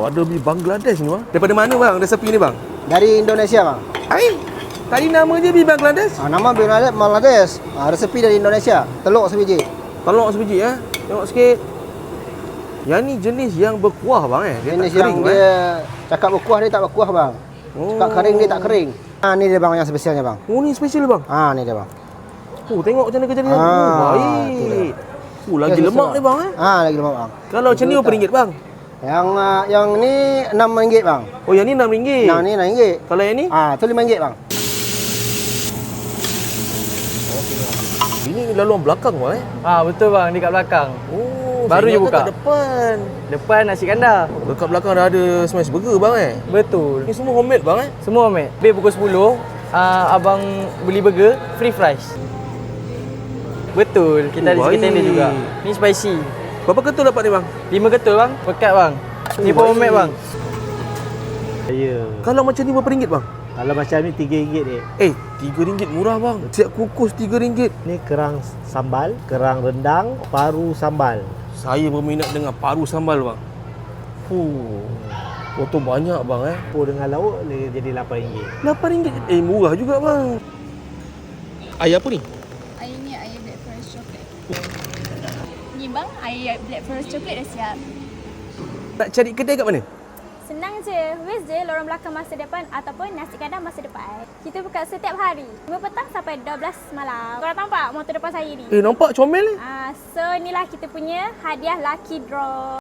ada mi Bangladesh ni bang. Daripada mana bang resepi ni bang? Dari Indonesia bang. Tadi nama je mi Bangladesh. Nama Bangladesh. Resepi dari Indonesia. Telur sebiji. Telur sebiji Tengok sikit. Yang ni jenis yang berkuah bang Dia Jenis tak kering yang dia cakap berkuah, dia tak berkuah bang. Cakap kering, dia tak kering. Ni dia bang yang spesialnya bang. Oh ni special bang. Ni dia bang. Tengok macam mana kerja dia. Baik. Lagi lemak ni bang Lagi lemak bang. Kalau macam ni berapa ringgit bang? Yang ni RM6 bang. Oh yang ni RM6. Yang ni RM6. Kalau yang ni? Tu RM5 bang. Ini laluan belakang bang Betul bang, dekat belakang. Baru je buka. Kat depan. Depan nasi kandar. Dekat belakang dah ada smash burger bang Betul. Ni semua homemade bang Semua homemade. Habis pukul 10, abang beli burger, free fries. Betul, kita ada sikit tender juga. Ni spicy. Berapa ketul dapat ni bang? 5 ketul bang, pekat bang. Ni pun homemade bang. Ya. Kalau macam ni berapa ringgit bang? Kalau macam ni RM3 ni. RM3 murah bang. Siap kukus RM3. Ni kerang sambal, kerang rendang, paru sambal. Saya berminat dengan paru sambal bang. Potong banyak bang Pur dengan lauk dia jadi RM8. RM8. Murah juga bang. Air apa ni? Air ni air Black Forest Chocolate. Ni bang, air Black Forest Chocolate dah siap. Nak cari kedai kat mana? Senang je. Wes je lorong belakang masa depan ataupun nasi kandar masa depan. Kita buka setiap hari. 5 petang sampai 12 malam. Korang nampak motor depan saya ni? Nampak comel ni. So inilah kita punya hadiah lucky draw.